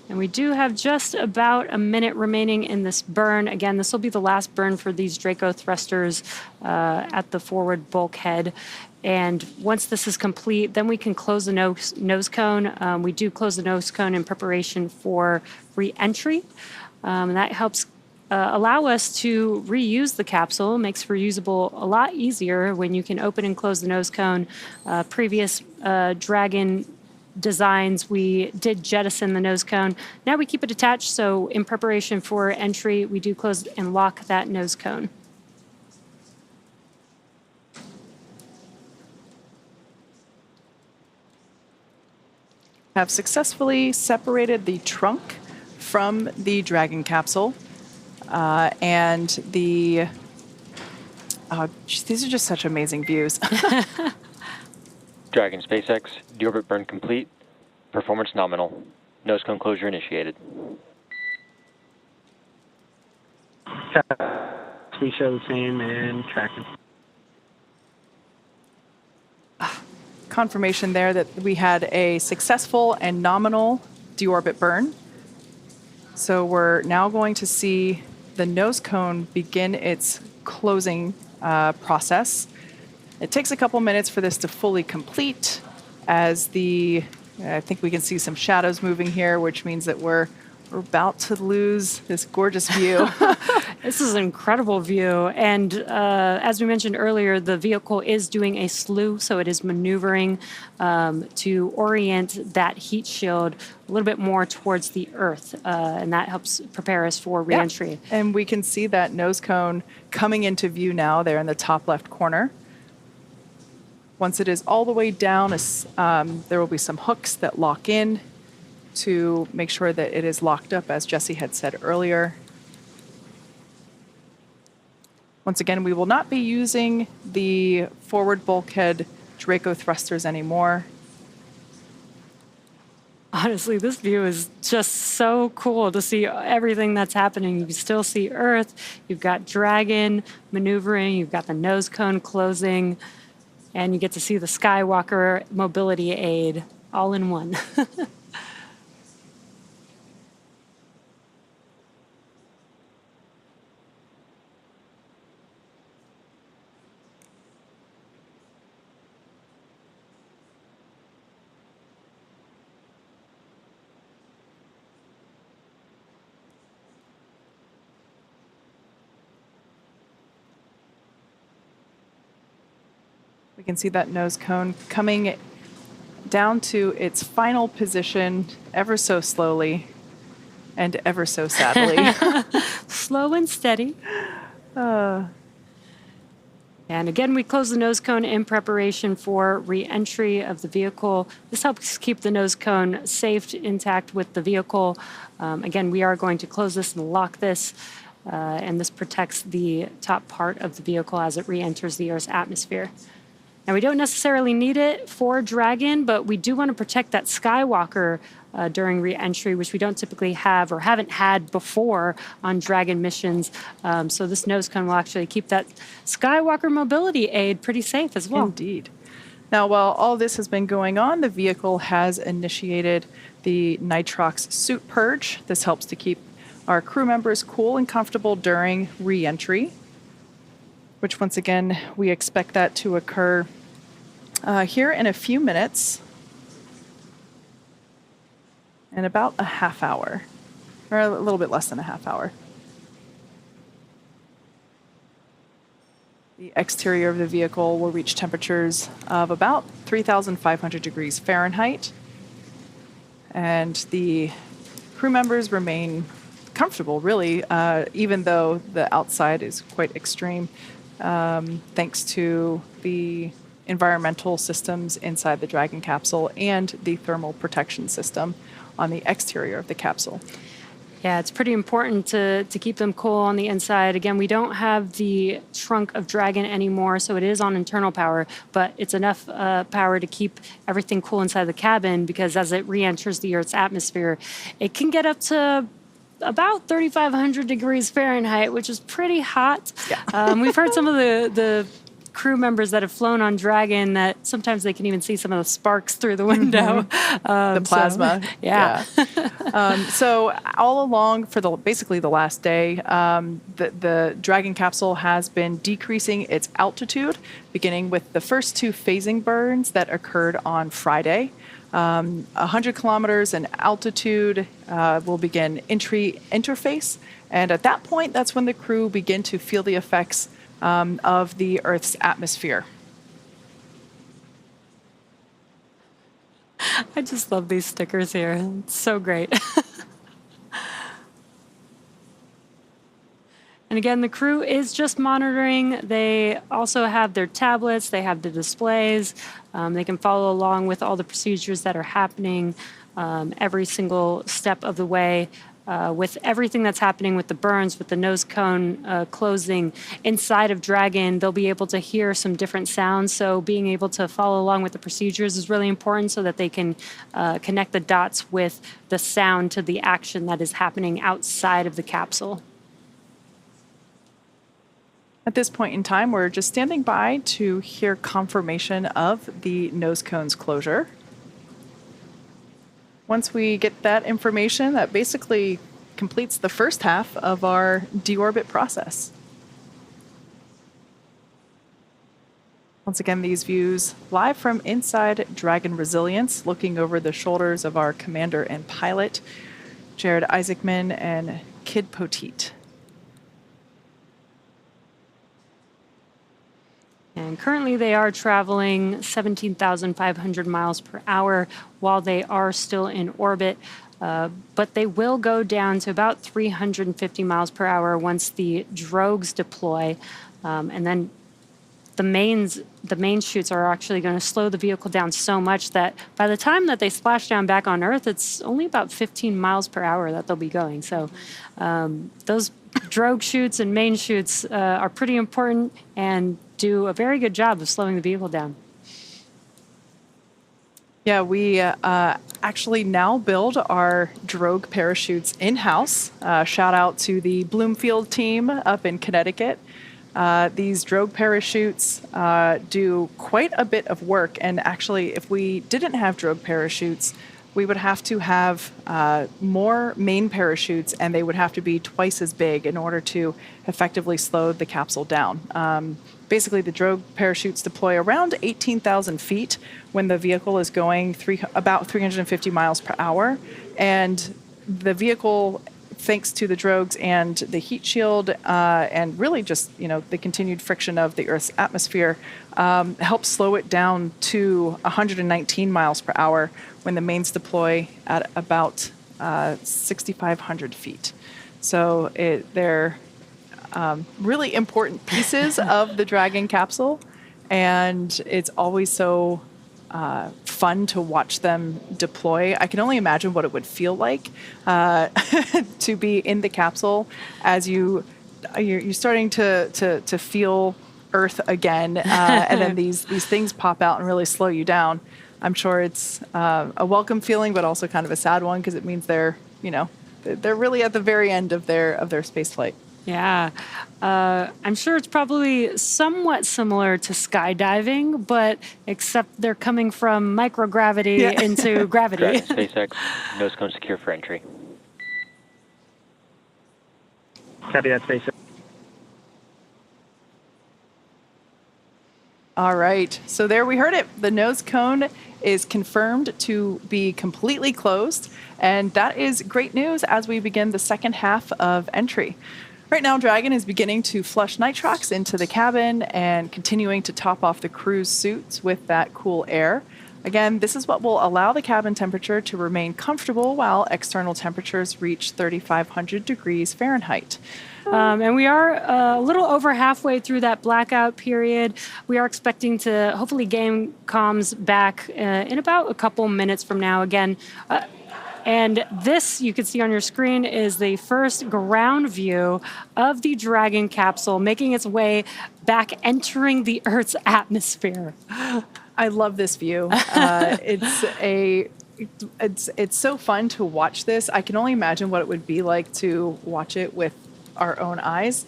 And we do have just about a minute remaining in this burn. Again, this will be the last burn for these Draco thrusters at the forward bulkhead. And once this is complete, then we can close the nose cone. We do close the nose cone in preparation for re-entry. And that helps allow us to reuse the capsule. Makes reusable a lot easier when you can open and close the nose cone. Previous Dragon designs, we did jettison the nose cone. Now we keep it attached, so in preparation for entry, we do close and lock that nose cone. Have successfully separated the trunk from the Dragon capsule. And these are just such amazing views. Dragon SpaceX, deorbit burn complete, performance nominal, nose cone closure initiated. We show the same and tracking. Confirmation there that we had a successful and nominal deorbit burn. So we're now going to see the nose cone begin its closing process. It takes a couple minutes for this to fully complete as I think we can see some shadows moving here, which means that we're about to lose this gorgeous view. This is an incredible view. And as we mentioned earlier, the vehicle is doing a slew, so it is maneuvering to orient that heat shield a little bit more towards the Earth. And that helps prepare us for reentry. Yeah. And we can see that nose cone coming into view now there in the top left corner. Once it is all the way down, there will be some hooks that lock in to make sure that it is locked up, as Jesse had said earlier. Once again, we will not be using the forward bulkhead Draco thrusters anymore. Honestly, this view is just so cool to see everything that's happening. You can still see Earth, you've got Dragon maneuvering, you've got the nose cone closing, and you get to see the Skywalker mobility aid all in one. We can see that nose cone coming down to its final position ever so slowly and ever so sadly. Slow and steady. And again, we close the nose cone in preparation for re-entry of the vehicle. This helps keep the nose cone safe, intact with the vehicle. Again, we are going to close this and lock this, and this protects the top part of the vehicle as it re-enters the Earth's atmosphere. Now, we don't necessarily need it for Dragon, but we do want to protect that Skywalker during re-entry, which we don't typically have or haven't had before on Dragon missions. So this nose cone will actually keep that Skywalker mobility aid pretty safe as well. Indeed. Now, while all this has been going on, the vehicle has initiated the nitrox suit purge. This helps to keep our crew members cool and comfortable during re-entry, which once again, we expect that to occur here in a few minutes, in about a half hour, or a little bit less than a half hour. The exterior of the vehicle will reach temperatures of about 3,500 degrees Fahrenheit, and the crew members remain comfortable, really, even though the outside is quite extreme, thanks to the environmental systems inside the Dragon capsule and the thermal protection system on the exterior of the capsule. Yeah, it's pretty important to keep them cool on the inside. Again, we don't have the trunk of Dragon anymore, so it is on internal power, but it's enough power to keep everything cool inside the cabin, because as it re-enters the Earth's atmosphere, it can get up to about 3,500 degrees Fahrenheit, which is pretty hot. Yeah. We've heard some of the crew members that have flown on Dragon that sometimes they can even see some of the sparks through the window. The plasma. So, yeah. So all along for basically the last day, the Dragon capsule has been decreasing its altitude, beginning with the first 2 phasing burns that occurred on Friday. 100 kilometers in altitude will begin interface. And at that point, that's when the crew begin to feel the effects of the Earth's atmosphere. I just love these stickers here. It's so great. And again, the crew is just monitoring. They also have their tablets. They have the displays. They can follow along with all the procedures that are happening every single step of the way. With everything that's happening with the burns, with the nose cone closing inside of Dragon, they'll be able to hear some different sounds. So being able to follow along with the procedures is really important so that they can connect the dots with the sound to the action that is happening outside of the capsule. At this point in time, we're just standing by to hear confirmation of the nose cone's closure. Once we get that information, that basically completes the first half of our deorbit process. Once again, these views live from inside Dragon Resilience, looking over the shoulders of our commander and pilot, Jared Isaacman and Kid Poteet. And currently they are traveling 17,500 miles per hour while they are still in orbit. But they will go down to about 350 miles per hour once the drogues deploy. And then the main chutes are actually going to slow the vehicle down so much that by the time that they splash down back on Earth, it's only about 15 miles per hour that they'll be going. So those drogue chutes and main chutes are pretty important and do a very good job of slowing the vehicle down. Yeah, we actually now build our drogue parachutes in-house. Shout out to the Bloomfield team up in Connecticut. These drogue parachutes do quite a bit of work, and actually if we didn't have drogue parachutes, we would have to have more main parachutes, and they would have to be twice as big in order to effectively slow the capsule down. Basically, the drogue parachutes deploy around 18,000 feet when the vehicle is going about 350 miles per hour. And the vehicle, thanks to the drogues and the heat shield and really just the continued friction of the Earth's atmosphere, helps slow it down to 119 miles per hour when the mains deploy at about 6,500 feet. So they're really important pieces of the Dragon capsule, and it's always so fun to watch them deploy. I can only imagine what it would feel like to be in the capsule as you're starting to feel Earth again, and then these things pop out and really slow you down. I'm sure it's a welcome feeling, but also kind of a sad one because it means they're really at the very end of their space flight. Yeah, I'm sure it's probably somewhat similar to skydiving, but except they're coming from microgravity into gravity. SpaceX, nose cone secure for entry. Copy that, SpaceX. All right, so there we heard it. The nose cone is confirmed to be completely closed, and that is great news as we begin the second half of entry. Right now, Dragon is beginning to flush nitrox into the cabin and continuing to top off the crew's suits with that cool air. Again, this is what will allow the cabin temperature to remain comfortable while external temperatures reach 3,500 degrees Fahrenheit. And we are a little over halfway through that blackout period. We are expecting to hopefully gain comms back in about a couple minutes from now. Again, and this, you can see on your screen, is the first ground view of the Dragon capsule making its way back, entering the Earth's atmosphere. I love this view. It's so fun to watch this. I can only imagine what it would be like to watch it with our own eyes.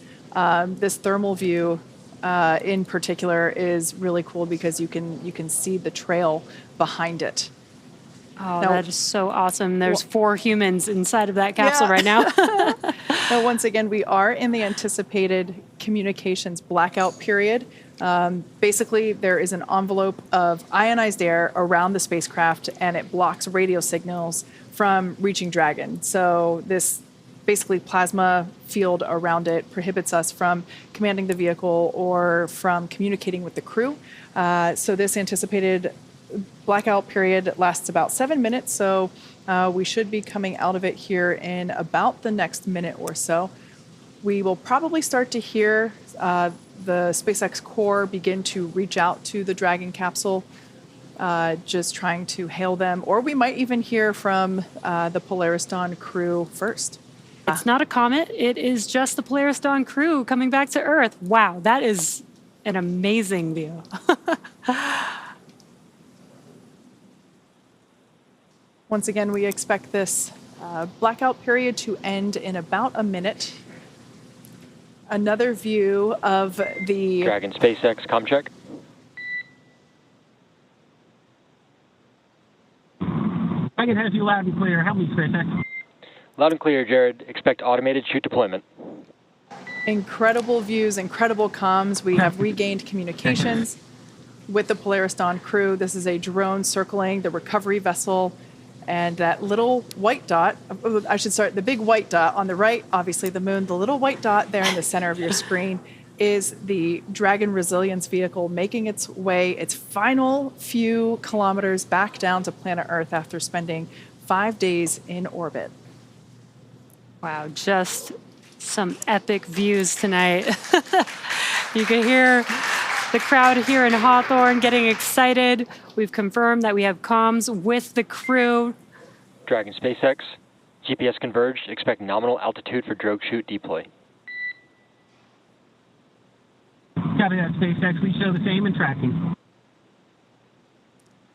This thermal view in particular is really cool because you can see the trail behind it. Oh, Now- that is so awesome. There's 4 humans inside of that capsule Yeah. right now. Now, once again, we are in the anticipated communications blackout period. Basically, there is an envelope of ionized air around the spacecraft, and it blocks radio signals from reaching Dragon. So this basically plasma field around it prohibits us from commanding the vehicle or from communicating with the crew. So this anticipated blackout period lasts about 7 minutes, so we should be coming out of it here in about the next minute or so. We will probably start to hear the SpaceX core begin to reach out to the Dragon capsule, just trying to hail them, or we might even hear from the Polaris Dawn crew first. It's not a comet. It is just the Polaris Dawn crew coming back to Earth. Wow, that is an amazing view. Once again, we expect this blackout period to end in about a minute. Another view of the Dragon SpaceX, com check. Dragon has you loud and clear. Help me, SpaceX. Loud and clear, Jared. Expect automated chute deployment. incredible views, incredible comms. We have regained communications with the Polaris Dawn crew. This is a drone circling the recovery vessel. And that little white dot, I should start, the big white dot on the right, obviously the moon, the little white dot there in the center of your screen is the Dragon Resilience vehicle making its way, its final few kilometers back down to planet Earth after spending 5 days in orbit. Wow, just some epic views tonight. You can hear the crowd here in Hawthorne getting excited. We've confirmed that we have comms with the crew. Dragon SpaceX, GPS converged. Expect nominal altitude for drogue chute deploy. Copy that, SpaceX. We show the same and tracking.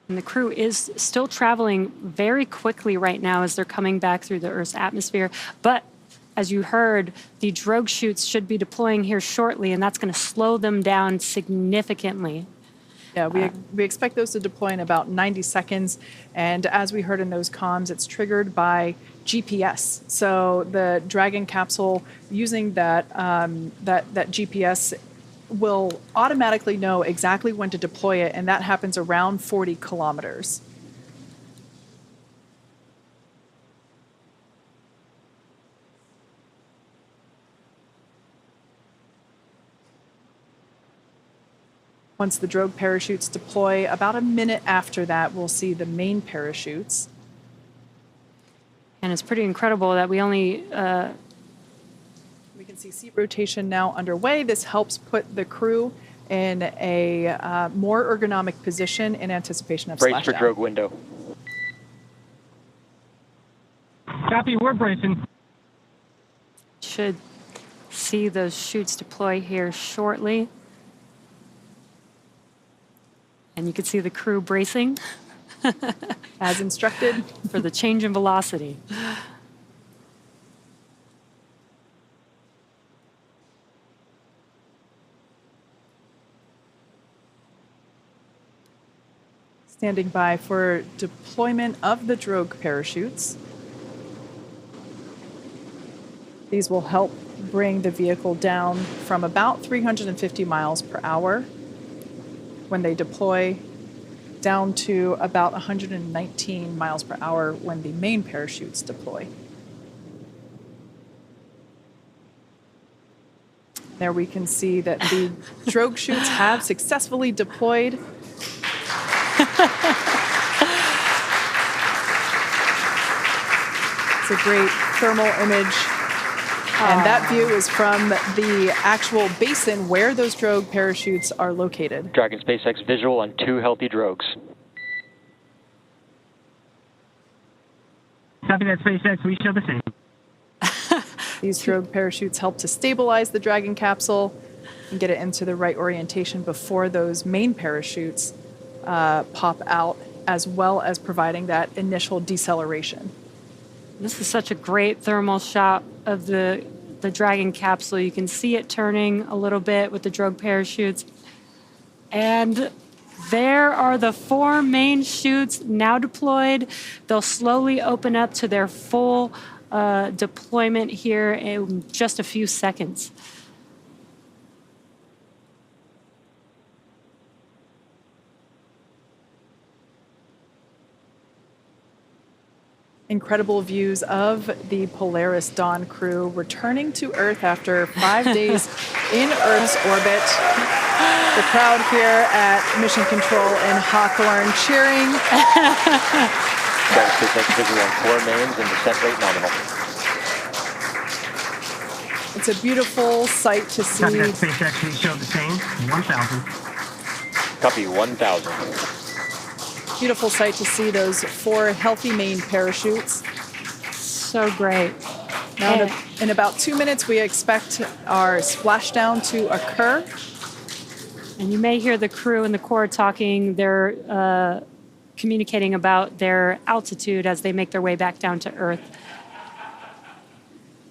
And the crew is still traveling very quickly right now as they're coming back through the Earth's atmosphere. But as you heard, the drogue chutes should be deploying here shortly, and that's going to slow them down significantly. Yeah, we expect those to deploy in about 90 seconds. And as we heard in those comms, it's triggered by GPS. So the Dragon capsule using that GPS will automatically know exactly when to deploy it, and that happens around 40 kilometers. Once the drogue parachutes deploy, about a minute after that, we'll see the main parachutes. And it's pretty incredible that we only... We can see seat rotation now underway. This helps put the crew in a more ergonomic position in anticipation of Brace for splashdown. drogue window. Copy, we're bracing. should see those chutes deploy here shortly. And you can see the crew bracing As instructed. for the change in velocity. Standing by for deployment of the drogue parachutes. These will help bring the vehicle down from about 350 miles per hour when they deploy down to about 119 miles per hour when the main parachutes deploy. There we can see that the drogue chutes have successfully deployed. It's a great thermal image. And that view is from the actual basin where those drogue parachutes are located. Dragon SpaceX visual on 2 healthy drogues. Copy that, SpaceX. We show the same. These drogue parachutes help to stabilize the Dragon capsule and get it into the right orientation before those main parachutes pop out, as well as providing that initial deceleration. This is such a great thermal shot of the the Dragon capsule. You can see it turning a little bit with the drogue parachutes. And there are the 4 main chutes now deployed. They'll slowly open up to their full deployment here in just a few seconds. Incredible views of the Polaris Dawn crew returning to Earth after 5 days in Earth's orbit. The crowd here at Mission Control in Hawthorne cheering. SpaceX visual on 4 mains and descent rate nominal. It's a beautiful sight to see. Copy that, SpaceX. We show the same. 1,000. Copy 1,000. Beautiful sight to see those 4 healthy main parachutes. So great. Now in about 2 minutes, we expect our splashdown to occur. And you may hear the crew and the Corps talking. They're communicating about their altitude as they make their way back down to Earth.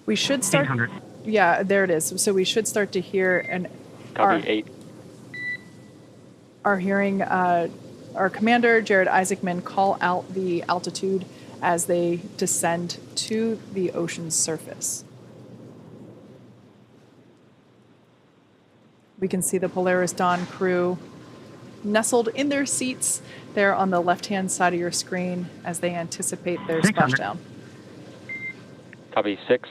We should start. 800. Yeah, there it is. So we should start to hear and Copy 8. are hearing our commander, Jared Isaacman, call out the altitude as they descend to the ocean's surface. We can see the Polaris Dawn crew nestled in their seats there on the left-hand side of your screen as they anticipate their 600. splashdown. Copy 6.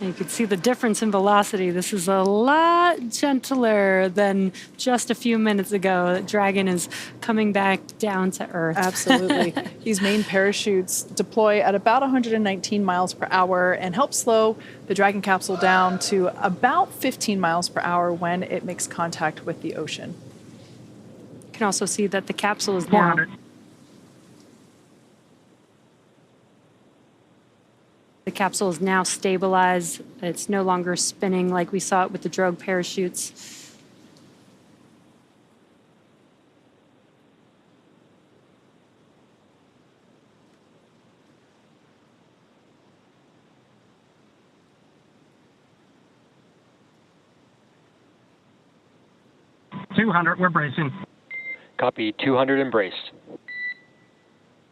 And you can see the difference in velocity. This is a lot gentler than just a few minutes ago. The Dragon is coming back down to Earth. Absolutely. These main parachutes deploy at about 119 miles per hour and help slow the Dragon capsule down to about 15 miles per hour when it makes contact with the ocean. You can also see that the capsule is now 400. the capsule is now stabilized. It's no longer spinning like we saw it with the drogue parachutes. $200. We're bracing. Copy 200 embraced.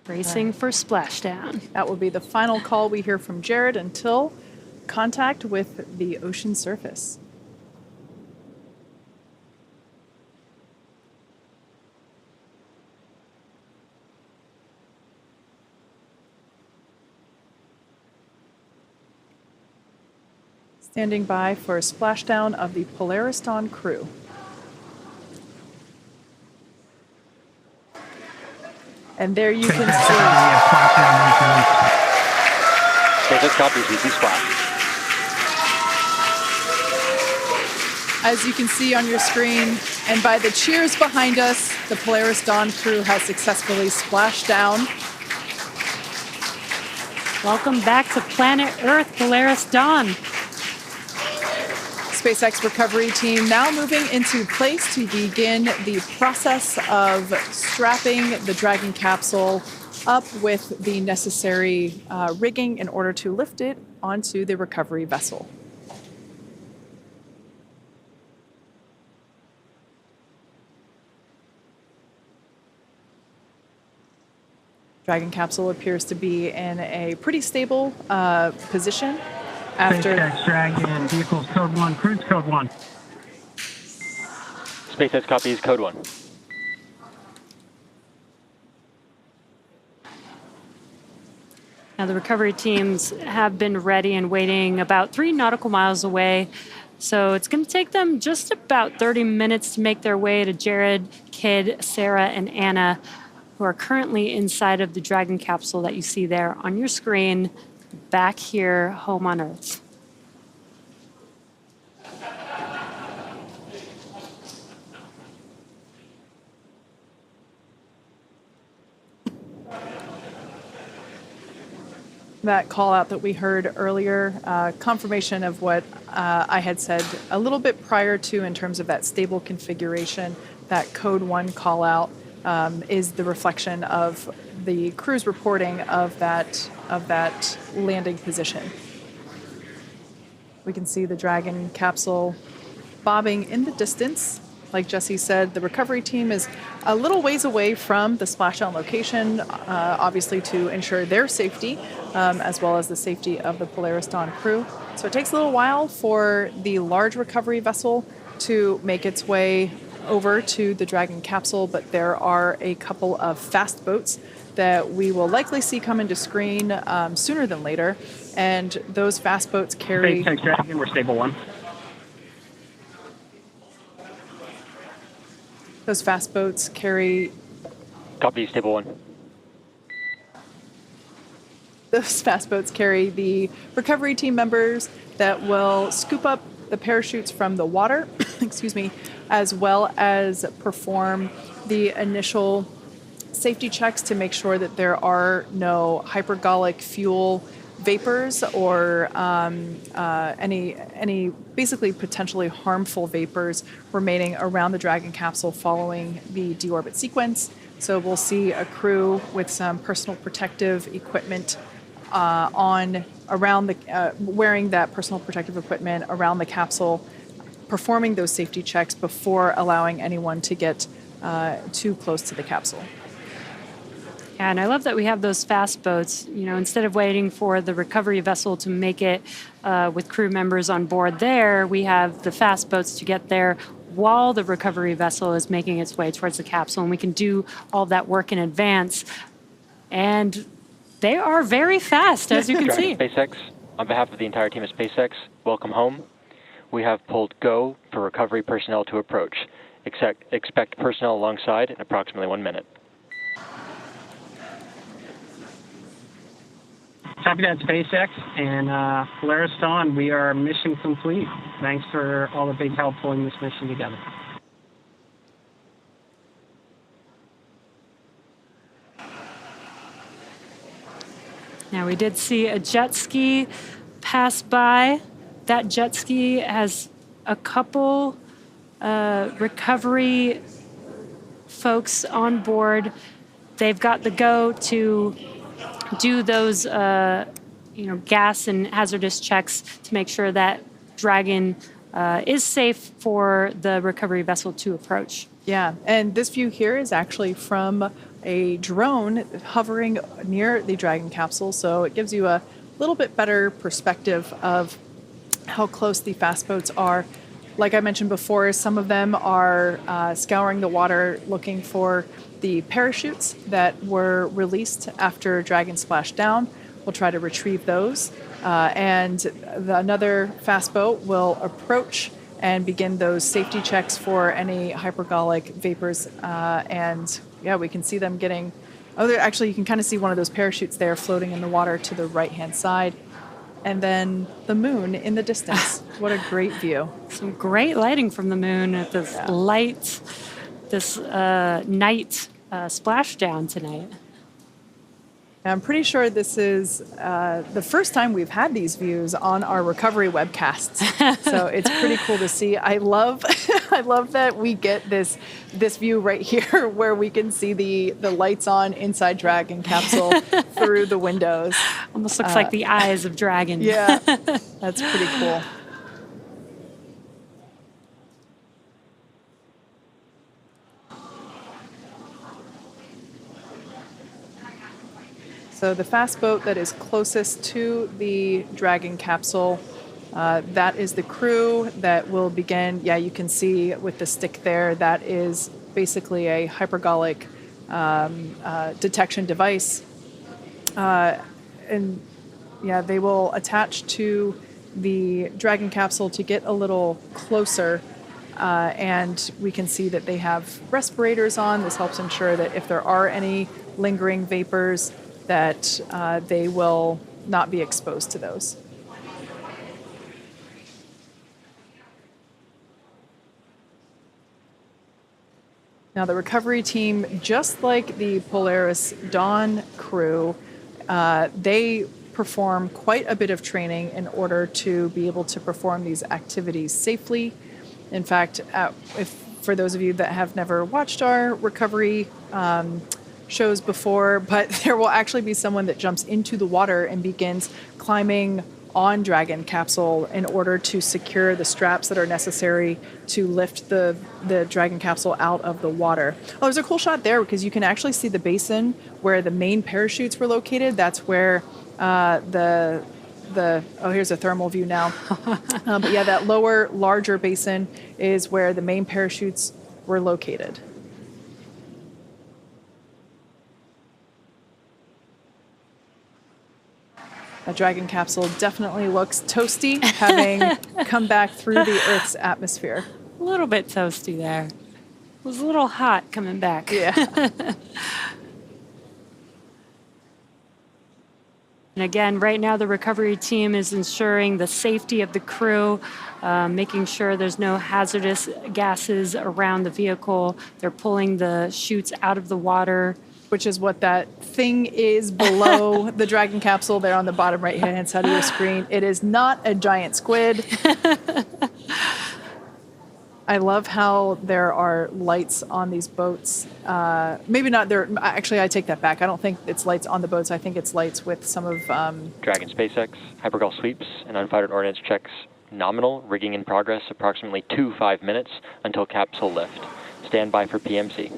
Bracing for splashdown. That will be the final call we hear from Jared until contact with the ocean surface. Standing by for a splashdown of the Polaris Dawn crew. And there you can see. SpaceX copies easy splash. As you can see on your screen, and by the cheers behind us, the Polaris Dawn crew has successfully splashed down. Welcome back to planet Earth, Polaris Dawn. SpaceX recovery team now moving into place to begin the process of strapping the Dragon capsule up with the necessary rigging in order to lift it onto the recovery vessel. Dragon capsule appears to be in a pretty stable position after SpaceX Dragon, vehicles code 1, cruise code 1. SpaceX copies code 1. Now the recovery teams have been ready and waiting about 3 nautical miles away. So it's going to take them just about 30 minutes to make their way to Jared, Kid, Sarah, and Anna, who are currently inside of the Dragon capsule that you see there on your screen, back here, home on Earth. that call out that we heard earlier, confirmation of what I had said a little bit prior to in terms of that stable configuration, that code 1 call out is the reflection of the crew's reporting of that landing position. We can see the Dragon capsule bobbing in the distance. Like Jesse said, the recovery team is a little ways away from the splashdown location, obviously to ensure their safety, as well as the safety of the Polaris Dawn crew. So it takes a little while for the large recovery vessel to make its way over to the Dragon capsule, but there are a couple of fast boats that we will likely see come into screen sooner than later. And those fast boats carry... SpaceX Dragon, we're stable 1. Those fast boats carry... Copy, stable 1. Those fast boats carry the recovery team members that will scoop up the parachutes from the water, excuse me, as well as perform the initial safety checks to make sure that there are no hypergolic fuel vapors or any basically potentially harmful vapors remaining around the Dragon capsule following the deorbit sequence. So we'll see a crew with some personal protective equipment wearing that personal protective equipment around the capsule, performing those safety checks before allowing anyone to get too close to the capsule. Yeah, and I love that we have those fast boats. You know, instead of waiting for the recovery vessel to make it with crew members on board there, we have the fast boats to get there while the recovery vessel is making its way towards the capsule, and we can do all that work in advance. And they are very fast, as you can see. SpaceX, on behalf of the entire team of SpaceX, welcome home. We have pulled go for recovery personnel to approach. Expect personnel alongside in approximately 1 minute. Copy that, SpaceX, and Polaris Dawn, we are mission complete. Thanks for all the big help pulling this mission together. Now, we did see a jet ski pass by. That jet ski has a couple recovery folks on board. They've got the go to do those, gas and hazardous checks to make sure that Dragon is safe for the recovery vessel to approach. Yeah, and this view here is actually from a drone hovering near the Dragon capsule, so it gives you a little bit better perspective of how close the fast boats are. Like I mentioned before, some of them are scouring the water looking for the parachutes that were released after Dragon splashed down. We'll try to retrieve those. And another fast boat will approach and begin those safety checks for any hypergolic vapors. And yeah, we can see them getting... you can kind of see one of those parachutes there floating in the water to the right-hand side. And then the moon in the distance. What a great view. Some great lighting from the moon at this night splashdown tonight. I'm pretty sure this is the first time we've had these views on our recovery webcasts. So it's pretty cool to see. I love that we get this view right here where we can see the lights on inside Dragon capsule through the windows. Almost looks like the eyes of Dragon. Yeah, that's pretty cool. So the fast boat that is closest to the Dragon capsule, that is the crew that will begin. Yeah, you can see with the stick there, that is basically a hypergolic detection device. And yeah, they will attach to the Dragon capsule to get a little closer. And we can see that they have respirators on. This helps ensure that if there are any lingering vapors, that they will not be exposed to those. Now the recovery team, just like the Polaris Dawn crew, they perform quite a bit of training in order to be able to perform these activities safely. In fact, for those of you that have never watched our recovery shows before, but there will actually be someone that jumps into the water and begins climbing on Dragon capsule in order to secure the straps that are necessary to lift the Dragon capsule out of the water. Oh, there's a cool shot there because you can actually see the basin where the main parachutes were located. That's where here's a thermal view now. But yeah, that lower, larger basin is where the main parachutes were located. A Dragon capsule definitely looks toasty, having come back through the Earth's atmosphere. A little bit toasty there. It was a little hot coming back. Yeah. And again, right now the recovery team is ensuring the safety of the crew, making sure there's no hazardous gases around the vehicle. They're pulling the chutes out of the water. Which is what that thing is below the Dragon capsule there on the bottom right-hand side of your screen. It is not a giant squid. I love how there are lights on these boats. Maybe not there. Actually, I take that back. I don't think it's lights on the boats. I think it's lights with some of... Dragon SpaceX, hypergol sweeps, and unfired ordnance checks nominal, rigging in progress, approximately 5 minutes until capsule lift. Stand by for PMC.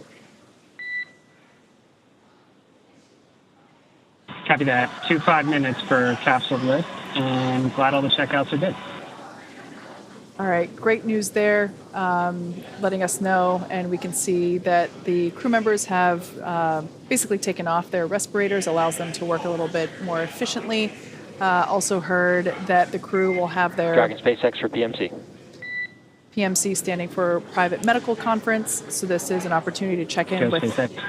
Copy that. 5 minutes for capsule lift, and glad all the checkouts are good. All right, great news there, letting us know, and we can see that the crew members have basically taken off their respirators, allows them to work a little bit more efficiently. Also heard that the crew will have their... Dragon SpaceX for PMC. PMC standing for Private Medical Conference, so this is an opportunity to check in with... SpaceX.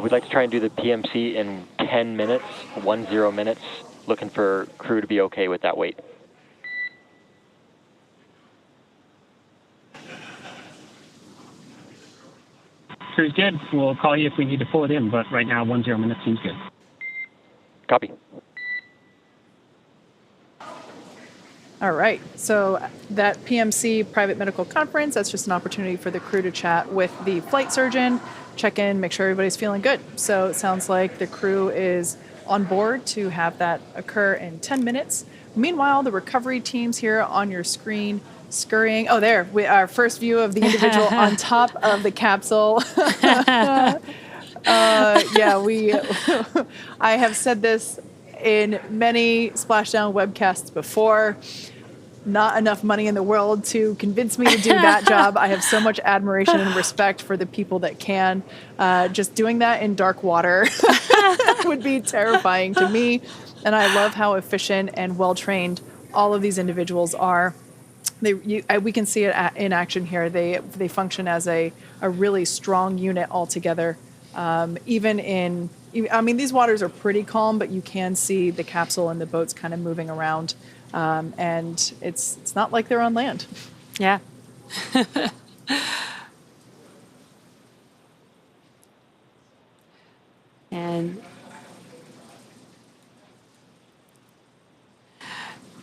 We'd like to try and do the PMC in 10 minutes, 10 minutes, looking for crew to be okay with that wait. Crew's good. We'll call you if we need to pull it in, but right now 10 minutes seems good. Copy. All right, so that PMC Private Medical Conference, that's just an opportunity for the crew to chat with the flight surgeon, check in, make sure everybody's feeling good. So it sounds like the crew is on board to have that occur in 10 minutes. Meanwhile, the recovery teams here on your screen scurrying. Oh, there, our first view of the individual on top of the capsule. I have said this in many Splashdown webcasts before. Not enough money in the world to convince me to do that job. I have so much admiration and respect for the people that can. Just doing that in dark water would be terrifying to me. And I love how efficient and well-trained all of these individuals are. We can see it in action here. They function as a really strong unit altogether. These waters are pretty calm, but you can see the capsule and the boats kind of moving around. And it's not like they're on land. Yeah. And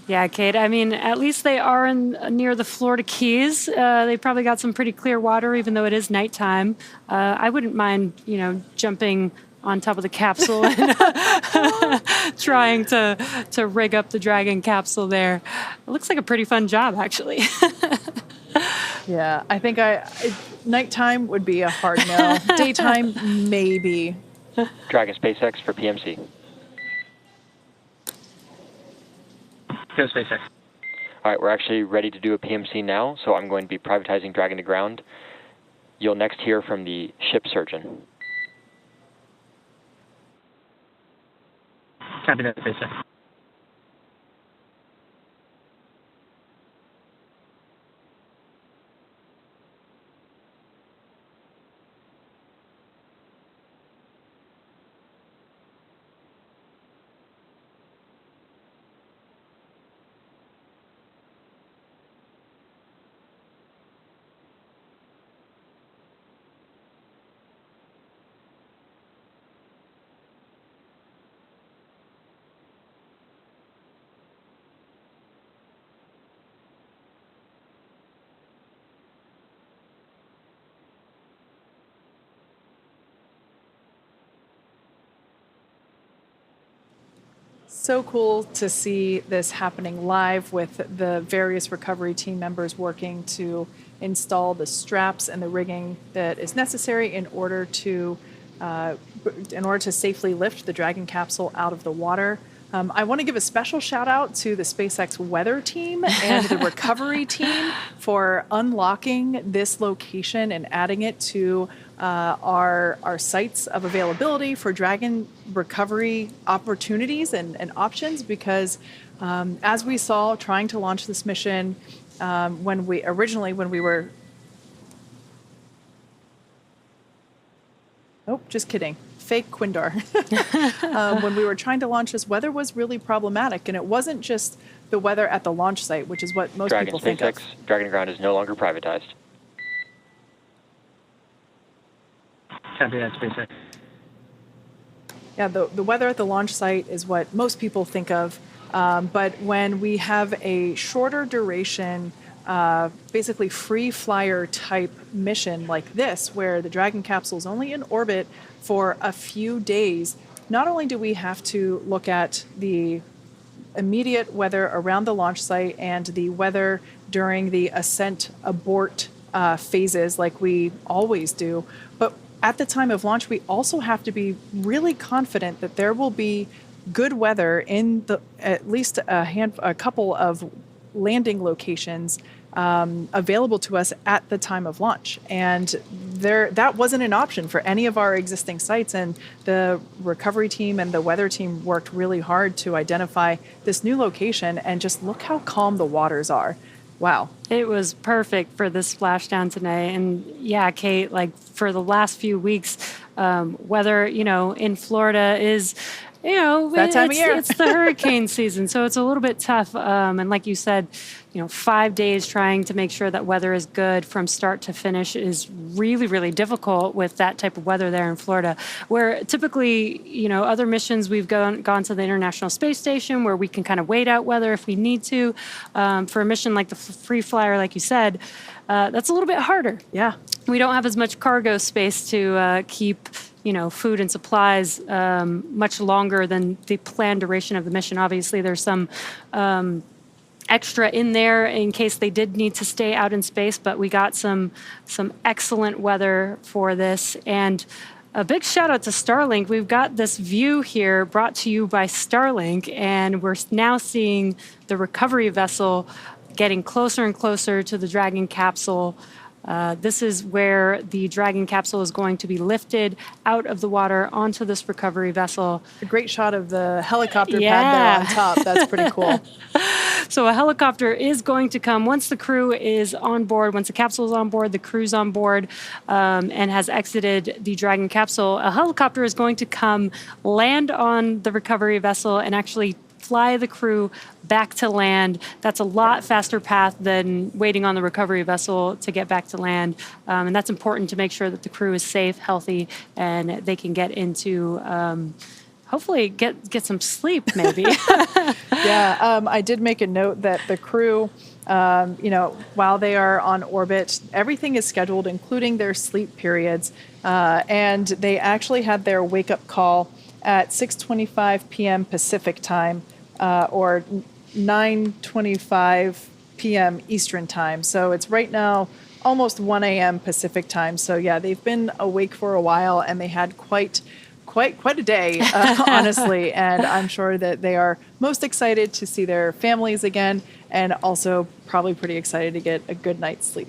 yeah, Kate, I mean, at least they are near the Florida Keys. They probably got some pretty clear water, even though it is nighttime. I wouldn't mind, jumping on top of the capsule and trying to rig up the Dragon capsule there. It looks like a pretty fun job, actually. Yeah, I think nighttime would be a hard no. Daytime, maybe. Dragon SpaceX for PMC. Go SpaceX. All right, we're actually ready to do a PMC now, so I'm going to be privatizing Dragon to ground. You'll next hear from the ship surgeon. Copy that, SpaceX. So cool to see this happening live with the various recovery team members working to install the straps and the rigging that is necessary in order to safely lift the Dragon capsule out of the water. I want to give a special shout out to the SpaceX weather team and the recovery team for unlocking this location and adding it to our sites of availability for Dragon recovery opportunities and options, because as we saw trying to launch this mission when we were oh, just kidding. Fake Quindar. When we were trying to launch this, weather was really problematic, and it wasn't just the weather at the launch site, which is what most people think of. Dragon ground is no longer privatized. Copy that, SpaceX. Yeah, the weather at the launch site is what most people think of, but when we have a shorter duration, basically free flyer type mission like this, where the Dragon capsule is only in orbit for a few days, not only do we have to look at the immediate weather around the launch site and the weather during the ascent abort phases like we always do, but at the time of launch, we also have to be really confident that there will be good weather in at least a couple of landing locations available to us at the time of launch. And that wasn't an option for any of our existing sites. And the recovery team and the weather team worked really hard to identify this new location, and just look how calm the waters are. Wow. It was perfect for this splashdown today. And yeah, Kate, like for the last few weeks, weather, in Florida is, that time of year. It's the hurricane season, so it's a little bit tough. And like you said, 5 days trying to make sure that weather is good from start to finish is really, really difficult with that type of weather there in Florida. Where typically, other missions we've gone to the International Space Station where we can kind of wait out weather if we need to. For a mission like the Free Flyer, like you said, that's a little bit harder. Yeah. We don't have as much cargo space to keep food and supplies much longer than the planned duration of the mission. Obviously, there's some extra in there in case they did need to stay out in space, but we got some excellent weather for this. And a big shout out to Starlink. We've got this view here brought to you by Starlink, and we're now seeing the recovery vessel getting closer and closer to the Dragon capsule. This is where the Dragon capsule is going to be lifted out of the water onto this recovery vessel. A great shot of the helicopter pad there on top. That's pretty cool. So a helicopter is going to come once the crew is on board, once the capsule is on board, the crew's on board, and has exited the Dragon capsule. A helicopter is going to come land on the recovery vessel and actually fly the crew back to land. That's a lot faster path than waiting on the recovery vessel to get back to land. And that's important to make sure that the crew is safe, healthy, and they can get into, hopefully get some sleep maybe. Yeah, I did make a note that the crew, while they are on orbit, everything is scheduled, including their sleep periods. And they actually had their wake-up call at 6:25 p.m. Pacific time, or 9:25 p.m. Eastern time. So it's right now almost 1 a.m. Pacific time. So yeah, they've been awake for a while, and they had quite a day, honestly. And I'm sure that they are most excited to see their families again, and also probably pretty excited to get a good night's sleep.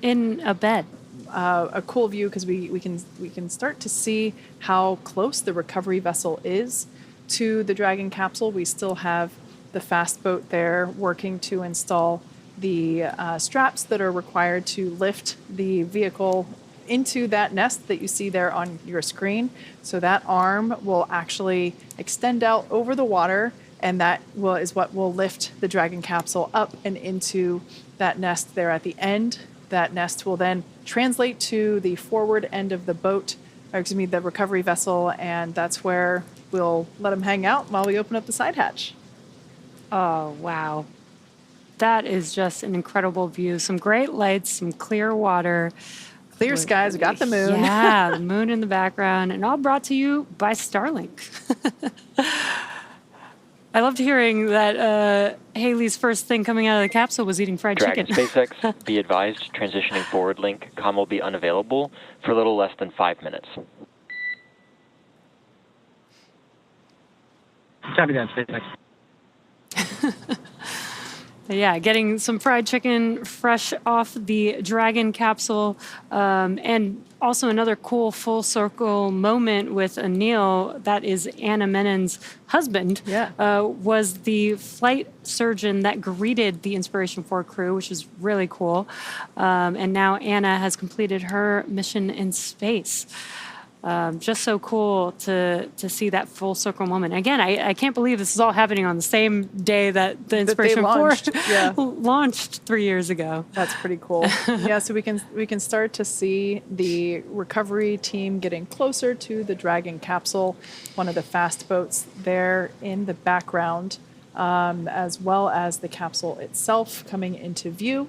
In a bed. A cool view, because we can start to see how close the recovery vessel is to the Dragon capsule. We still have the fast boat there working to install the straps that are required to lift the vehicle into that nest that you see there on your screen. So that arm will actually extend out over the water, and that is what will lift the Dragon capsule up and into that nest there at the end. That nest will then translate to the forward end of the boat, the recovery vessel, and that's where we'll let them hang out while we open up the side hatch. Oh, wow. That is just an incredible view. Some great lights, some clear water. Clear skies, we got the moon. Yeah, the moon in the background, and all brought to you by Starlink. I loved hearing that Haley's first thing coming out of the capsule was eating fried Dragon chicken. SpaceX, be advised, transitioning forward link. Comm will be unavailable for a little less than 5 minutes. Copy that, SpaceX. Yeah, getting some fried chicken fresh off the Dragon capsule. And also another cool full circle moment with Anil, that is Anna Menon's husband, was the flight surgeon that greeted the Inspiration 4 crew, which is really cool. And now Anna has completed her mission in space. Just so cool to see that full circle moment. Again, I can't believe this is all happening on the same day that the Inspiration 4 launched 3 years ago. That's pretty cool. Yeah, so we can start to see the recovery team getting closer to the Dragon capsule, one of the fast boats there in the background, as well as the capsule itself coming into view.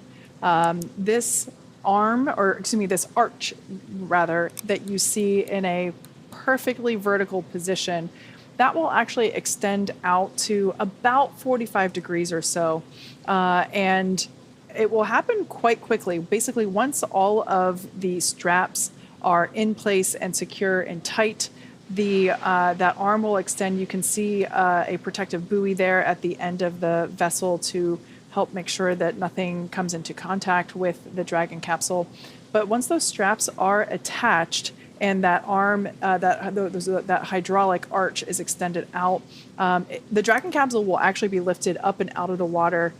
This arch rather, that you see in a perfectly vertical position, that will actually extend out to about 45 degrees or so. And it will happen quite quickly. Basically, once all of the straps are in place and secure and tight, that arm will extend. You can see a protective buoy there at the end of the vessel to help make sure that nothing comes into contact with the Dragon capsule. But once those straps are attached and that arm, that hydraulic arch is extended out, the Dragon capsule will actually be lifted up and out of the water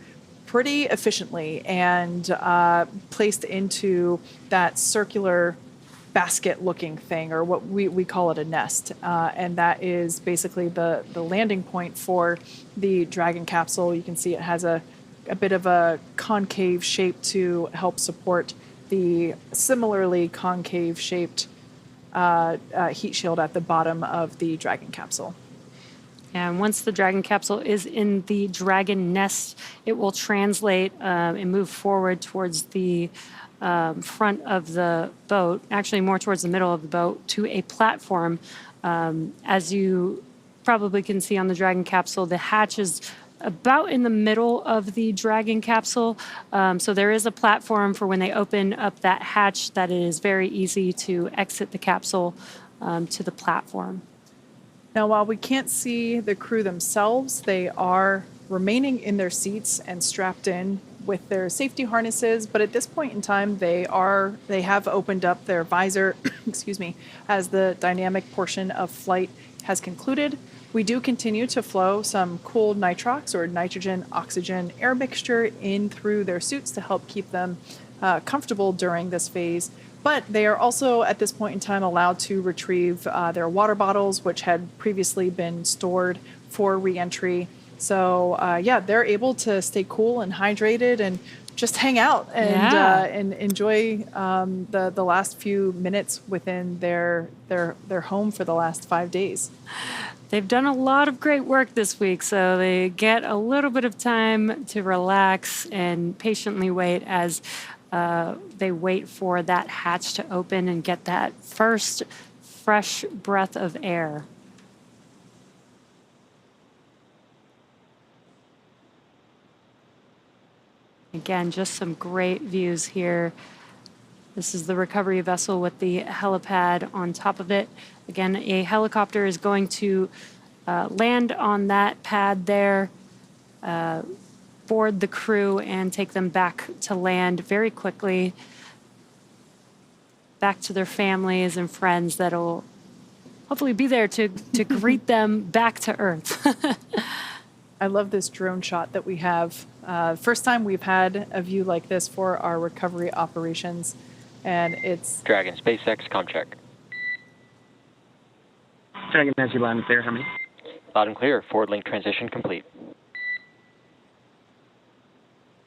pretty efficiently and placed into that circular basket-looking thing, or what we call it a nest. And that is basically the landing point for the Dragon capsule. You can see it has a bit of a concave shape to help support the similarly concave shaped heat shield at the bottom of the Dragon capsule. And once the Dragon capsule is in the Dragon nest, it will translate and move forward towards the front of the boat, actually more towards the middle of the boat, to a platform. As you probably can see on the Dragon capsule, the hatch is about in the middle of the Dragon capsule. So there is a platform for when they open up that hatch that it is very easy to exit the capsule to the platform. Now, while we can't see the crew themselves, they are remaining in their seats and strapped in with their safety harnesses. But at this point in time, they have opened up their visor, excuse me, as the dynamic portion of flight has concluded. We do continue to flow some cool nitrox, or nitrogen oxygen air mixture, in through their suits to help keep them comfortable during this phase. But they are also at this point in time allowed to retrieve their water bottles, which had previously been stored for reentry. So they're able to stay cool and hydrated and just hang out and enjoy the last few minutes within their home for the last 5 days. They've done a lot of great work this week, so they get a little bit of time to relax and patiently wait as they wait for that hatch to open and get that first fresh breath of air. Again, just some great views here. This is the recovery vessel with the helipad on top of it. Again, a helicopter is going to land on that pad there, board the crew, and take them back to land very quickly, back to their families and friends that'll hopefully be there to greet them back to Earth. I love this drone shot that we have. First time we've had a view like this for our recovery operations, and it's... Dragon SpaceX, comm check. Dragon, as you loud and clear, how many? Loud and clear, forward link transition complete.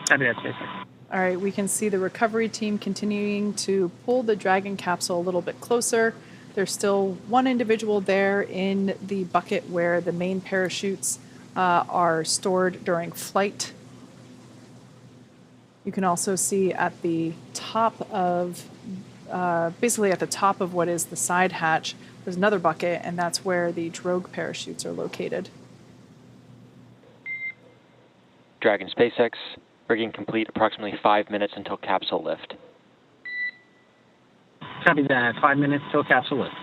Copy that, SpaceX. All right, we can see the recovery team continuing to pull the Dragon capsule a little bit closer. There's still one individual there in the bucket where the main parachutes are stored during flight. You can also see at the top of, basically at the top of what is the side hatch, there's another bucket, and that's where the drogue parachutes are located. Dragon SpaceX, rigging complete, approximately 5 minutes until capsule lift. Copy that. 5 minutes till capsule lift.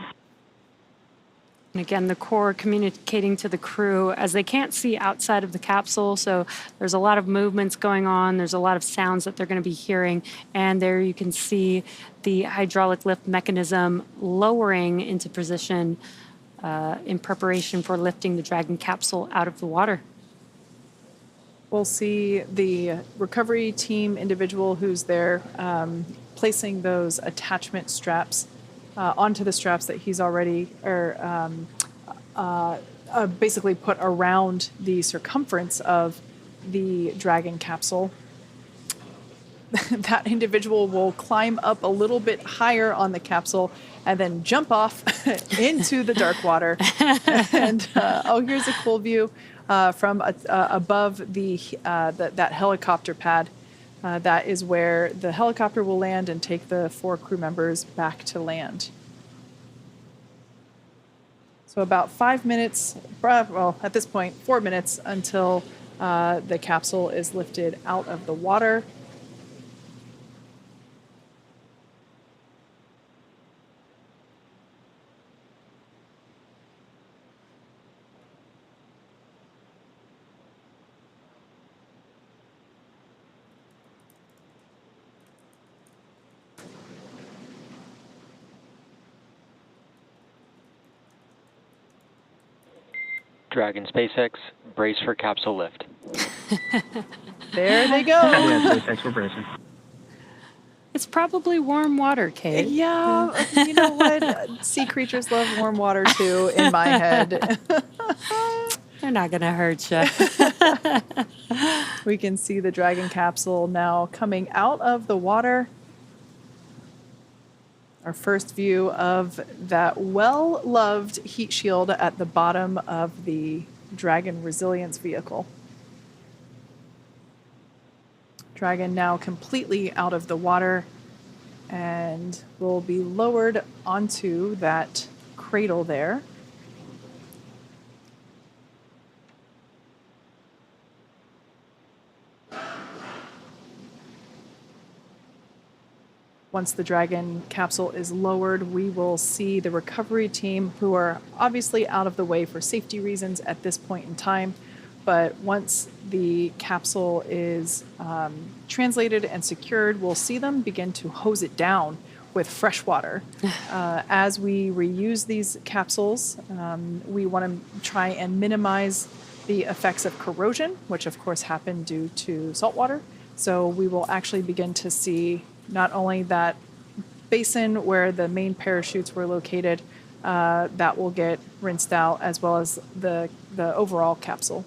And again, the core communicating to the crew as they can't see outside of the capsule. So there's a lot of movements going on. There's a lot of sounds that they're going to be hearing. And there you can see the hydraulic lift mechanism lowering into position in preparation for lifting the Dragon capsule out of the water. We'll see the recovery team individual who's there placing those attachment straps onto the straps that he's already basically put around the circumference of the Dragon capsule. That individual will climb up a little bit higher on the capsule and then jump off into the dark water. And here's a cool view from above that helicopter pad. That is where the helicopter will land and take the 4 crew members back to land. So about 5 minutes, well, at this point, 4 minutes until the capsule is lifted out of the water. Dragon SpaceX, brace for capsule lift. There they go. Copy that, SpaceX. We're bracing. It's probably warm water, Kate. Yeah, you know what? Sea creatures love warm water too, in my head. They're not going to hurt you. We can see the Dragon capsule now coming out of the water. Our first view of that well-loved heat shield at the bottom of the Dragon resilience vehicle. Dragon now completely out of the water and will be lowered onto that cradle there. Once the Dragon capsule is lowered, we will see the recovery team, who are obviously out of the way for safety reasons at this point in time. But once the capsule is translated and secured, we'll see them begin to hose it down with fresh water. As we reuse these capsules, we want to try and minimize the effects of corrosion, which of course happen due to salt water. So we will actually begin to see not only that basin where the main parachutes were located, that will get rinsed out, as well as the overall capsule.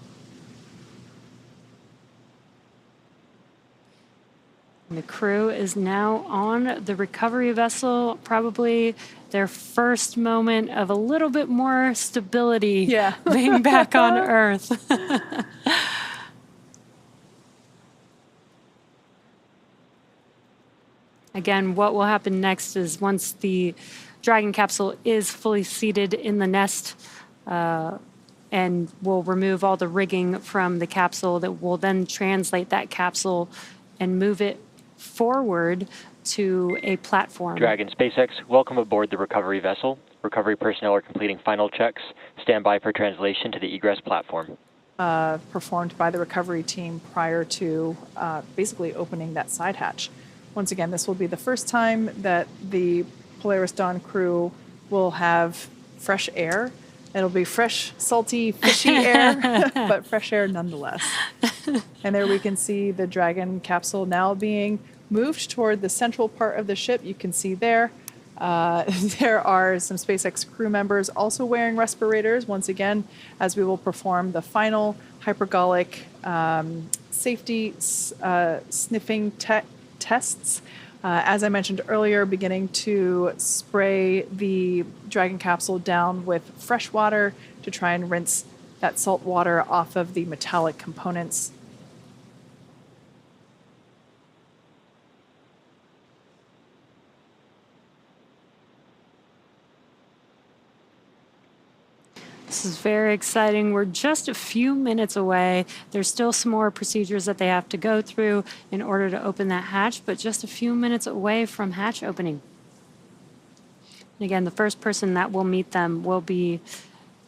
And the crew is now on the recovery vessel, probably their first moment of a little bit more stability being back on Earth. Again, what will happen next is once the Dragon capsule is fully seated in the nest, and we'll remove all the rigging from the capsule, that will then translate that capsule and move it forward to a platform. Dragon SpaceX, welcome aboard the recovery vessel. Recovery personnel are completing final checks. Stand by for translation to the egress platform. Performed by the recovery team prior to basically opening that side hatch. Once again, this will be the first time that the Polaris Dawn crew will have fresh air. It'll be fresh, salty, fishy air, but fresh air nonetheless. And there we can see the Dragon capsule now being moved toward the central part of the ship. You can see there. There are some SpaceX crew members also wearing respirators, once again, as we will perform the final hypergolic safety sniffing tests. As I mentioned earlier, beginning to spray the Dragon capsule down with fresh water to try and rinse that salt water off of the metallic components. This is very exciting. We're just a few minutes away. There's still some more procedures that they have to go through in order to open that hatch, but just a few minutes away from hatch opening. And again, the first person that will meet them will be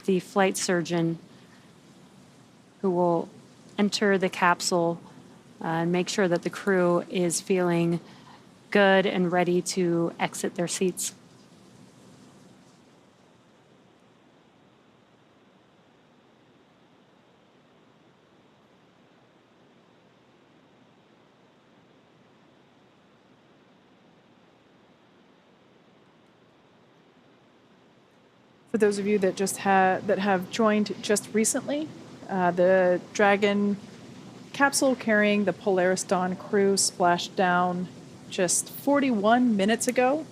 the flight surgeon who will enter the capsule and make sure that the crew is feeling good and ready to exit their seats. For those of you that have joined just recently, the Dragon capsule carrying the Polaris Dawn crew splashed down just 41 minutes ago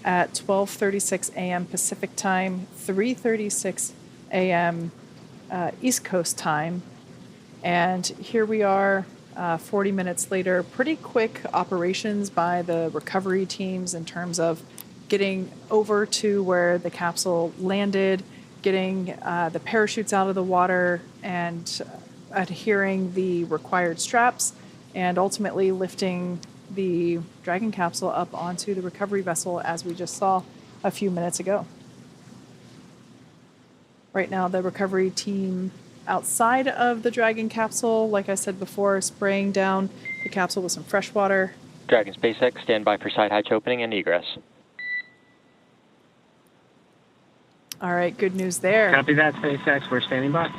at 12:36 a.m. Pacific time, 3:36 a.m. East Coast time. And here we are 40 minutes later. Pretty quick operations by the recovery teams in terms of getting over to where the capsule landed, getting the parachutes out of the water, and adhering the required straps, and ultimately lifting the Dragon capsule up onto the recovery vessel, as we just saw a few minutes ago. Right now, the recovery team outside of the Dragon capsule, like I said before, spraying down the capsule with some fresh water. Dragon SpaceX, stand by for side hatch opening and egress. All right, good news there. Copy that, SpaceX. We're standing by.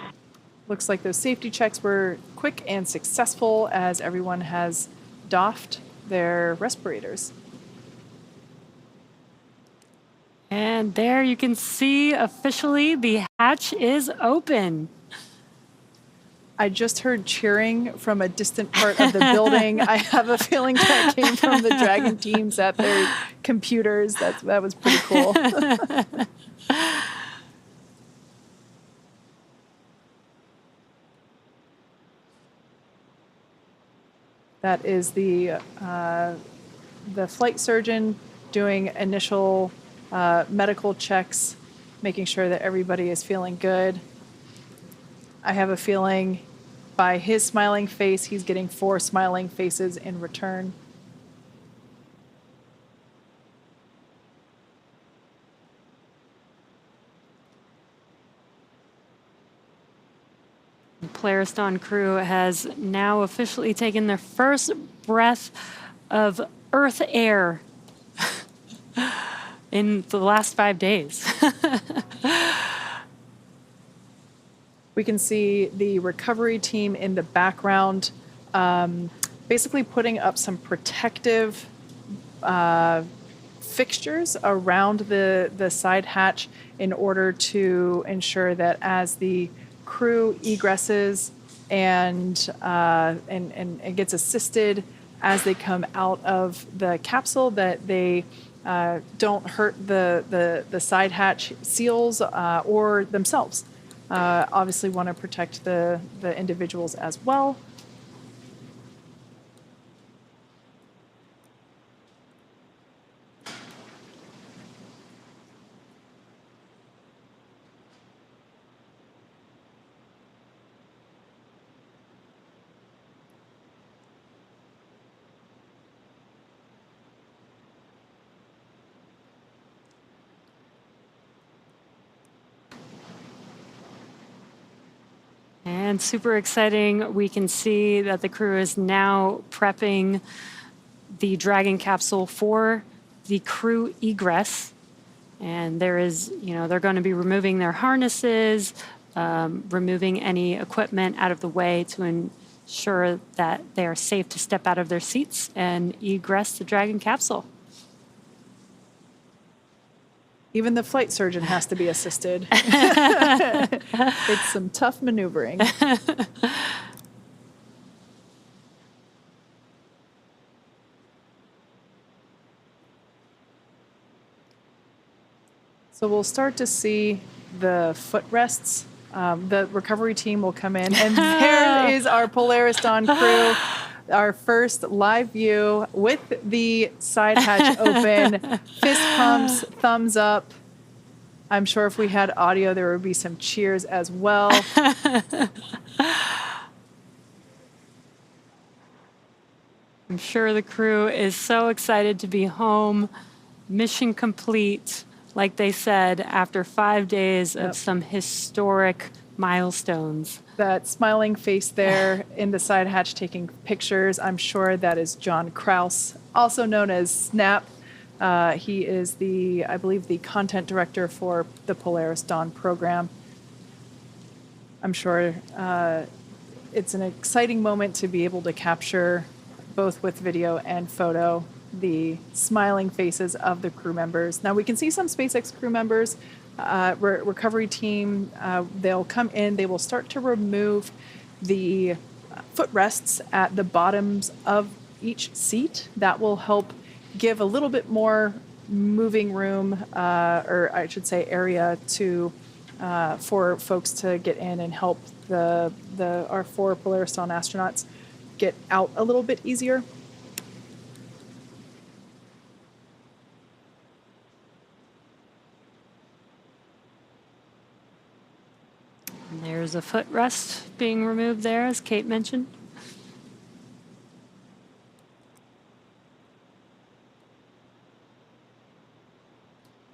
Looks like those safety checks were quick and successful as everyone has doffed their respirators. And there you can see officially the hatch is open. I just heard cheering from a distant part of the building. I have a feeling that came from the Dragon teams at their computers. That was pretty cool. That is the flight surgeon doing initial medical checks, making sure that everybody is feeling good. I have a feeling by his smiling face, he's getting 4 smiling faces in return. The Polaris Dawn crew has now officially taken their first breath of Earth air in the last 5 days. We can see the recovery team in the background, basically putting up some protective fixtures around the side hatch in order to ensure that as the crew egresses and gets assisted as they come out of the capsule, that they don't hurt the side hatch seals or themselves. Obviously want to protect the individuals as well. And super exciting, we can see that the crew is now prepping the Dragon capsule for the crew egress. And there is, they're going to be removing their harnesses, removing any equipment out of the way to ensure that they are safe to step out of their seats and egress the Dragon capsule. Even the flight surgeon has to be assisted. It's some tough maneuvering. So we'll start to see the footrests. The recovery team will come in, and there is our Polaris Dawn crew. Our first live view with the side hatch open, fist pumps, thumbs up. I'm sure if we had audio, there would be some cheers as well. I'm sure the crew is so excited to be home, mission complete, like they said, after 5 days of some historic milestones. That smiling face there in the side hatch taking pictures, I'm sure that is John Kraus, also known as Snap. He is I believe, the content director for the Polaris Dawn program. I'm sure it's an exciting moment to be able to capture, both with video and photo, the smiling faces of the crew members. Now we can see some SpaceX crew members, recovery team, they'll come in, they will start to remove the footrests at the bottoms of each seat. That will help give a little bit more moving room, or I should say area to for folks to get in and help our 4 Polaris Dawn astronauts get out a little bit easier. And there's a footrest being removed there, as Kate mentioned.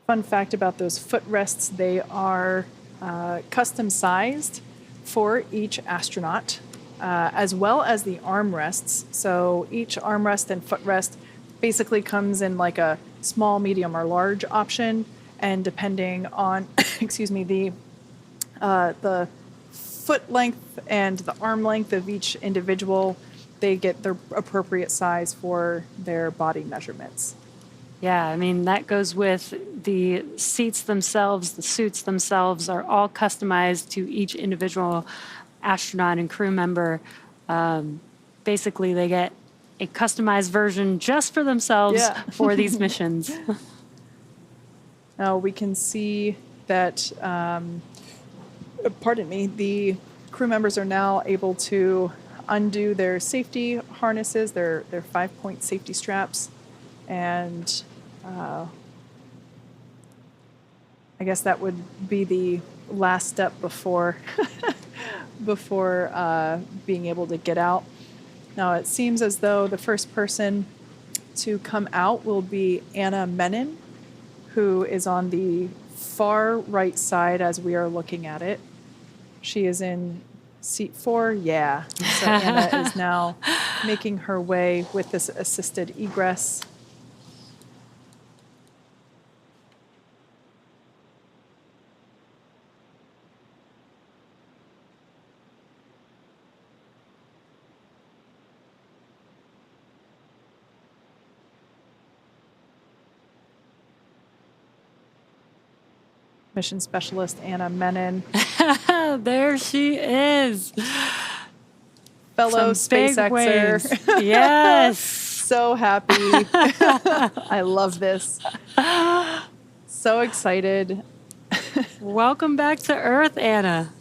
Fun fact about those footrests, they are custom sized for each astronaut, as well as the armrests. So each armrest and footrest basically comes in like a small, medium, or large option, and depending on, excuse me, the foot length and the arm length of each individual, they get their appropriate size for their body measurements. Yeah, I mean, that goes with the seats themselves, the suits themselves are all customized to each individual astronaut and crew member. Basically, they get a customized version just for themselves for these missions. Now we can see that, the crew members are now able to undo their safety harnesses, their 5-point safety straps, and I guess that would be the last step before being able to get out. Now it seems as though the first person to come out will be Anna Menon, who is on the far right side as we are looking at it. She is in seat 4. Yeah. So Anna is now making her way with this assisted egress. Mission specialist Anna Menon. There she is. Fellow Some big SpaceXer. waves. Yes. So happy. I love this. So excited. Welcome back to Earth, Anna.